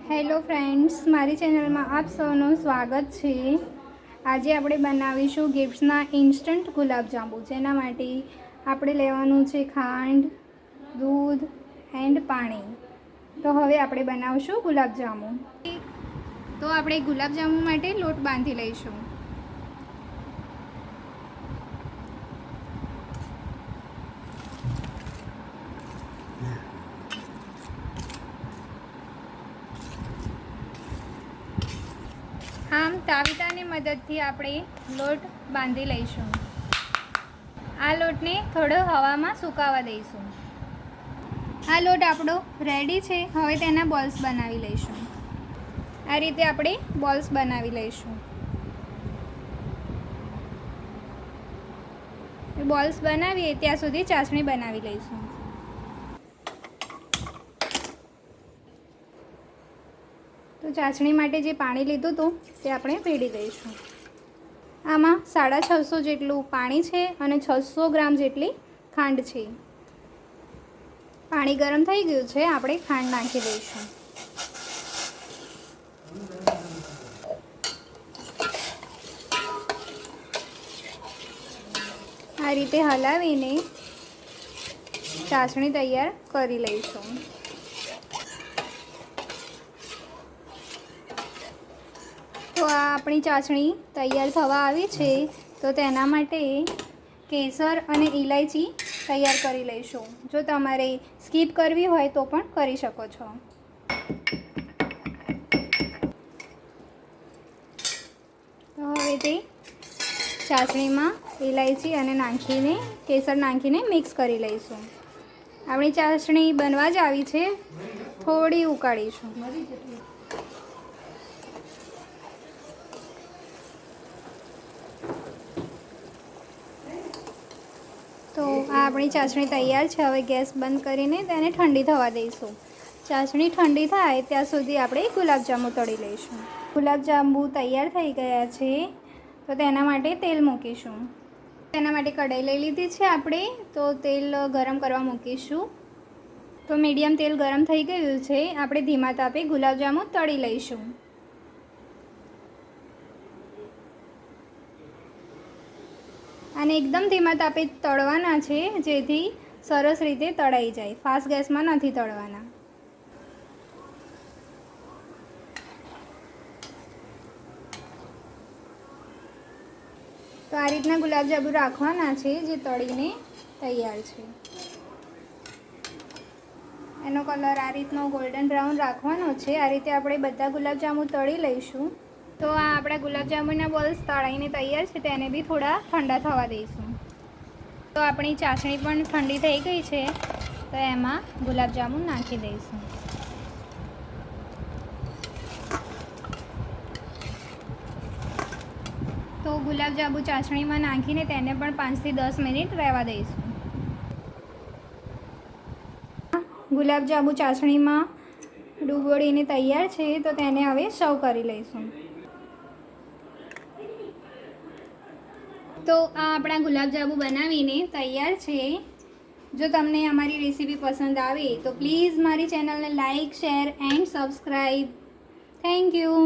Hello friends, મારી ચેનલમાં આપ સૌનું સ્વાગત છે। આજે આપણે બનાવીશું ગિફ્ટ્સના ઇન્સ્ટન્ટ ગુલાબજાંબુ। જેના માટે આપણે લેવાનું છે ખાંડ, દૂધ એન્ડ પાણી। તો હવે આપણે બનાવશું ગુલાબજાંબુ। તો આપણે ગુલાબજાંબુ માટે લોટ બાંધી લઈશું। આમ તાવીતાની મદદથી આપણે લોટ બાંધી લઈશું। આ લોટને થોડો હવામાં સુકાવા દઈશું। આ લોટ આપણો રેડી છે। હવે તેના બોલ્સ બનાવી લઈશું। આ રીતે આપણે બોલ્સ બનાવી લઈશું। બોલ્સ બનાવીએ ત્યાં સુધી ચાસણી બનાવી લઈશું। તો ચાસણી માટે જે પાણી લીધું હતું તે આપણે રેડી દઈશું। આમાં 650 જેટલું પાણી છે અને 600 ગ્રામ જેટલી ખાંડ છે। પાણી ગરમ થઈ ગયું છે, આપણે ખાંડ નાખી દઈશું। આ રીતે હલાવીને ચાસણી તૈયાર કરી લઈશું। તો આ આપણી ચાસણી તૈયાર થવા આવી છે। તો તેના માટે કેસર અને ઇલાયચી તૈયાર કરી લઈશું। જો તમારે સ્કીપ કરવી હોય તો પણ કરી શકો છો। તો હવે તે ચાસણીમાં ઇલાયચી અને કેસર નાખીને મિક્સ કરી લઈશું। આપણી ચાસણી બનવા જ આવી છે, થોડી ઉકાળીશું। તો આ આપણી ચાસણી તૈયાર છે। હવે ગેસ બંધ કરીને તેને ઠંડી થવા દઈશું। ચાસણી ઠંડી થાય ત્યાં સુધી આપણે ગુલાબજાંબુ તળી લઈશું। ગુલાબજાંબુ તૈયાર થઈ ગયા છે, તો તેના માટે તેલ મૂકીશું। તેના માટે કઢાઈ લઈ લીધી છે આપણે। તો તેલ ગરમ કરવા મૂકીશું। તો મીડિયમ તેલ ગરમ થઈ ગયું છે, આપણે ધીમા તાપે ગુલાબજાંબુ તળી લઈશું। અને એકદમ ધીમા તાપે તળવાના છે, જેથી સરસ રીતે તળાઈ જાય। ફાસ્ટ ગેસમાં નથી તળવાના। તો આ રીતના ગુલાબજાંબુ રાખવાના છે, જે તળીને તૈયાર છે। એનો કલર આ રીતનો ગોલ્ડન બ્રાઉન રાખવાનો છે। આ રીતે આપણે બધા ગુલાબજાંબુ તળી લઈશું। તો આ આપણા ગુલાબજાંબુના બોલ્સ તળાઈને તૈયાર છે, તેને બી થોડા ઠંડા થવા દઈશું। તો આપણી ચાસણી પણ ઠંડી થઈ ગઈ છે, તો એમાં ગુલાબજાંબુ નાખી દઈશું। તો ગુલાબજાંબુ ચાસણીમાં નાખીને તેને પણ 5 થી 10 મિનિટ રહેવા દઈશું। ગુલાબજાંબુ ચાસણીમાં ડૂબોળીને તૈયાર છે, તો તેને હવે સર્વ કરી લઈશું। તો આ આપણા ગુલાબજાંબુ બનાવીને તૈયાર છે। જો તમને અમારી રેસીપી પસંદ આવે તો પ્લીઝ મારી ચેનલને like, share and subscribe. Thank you.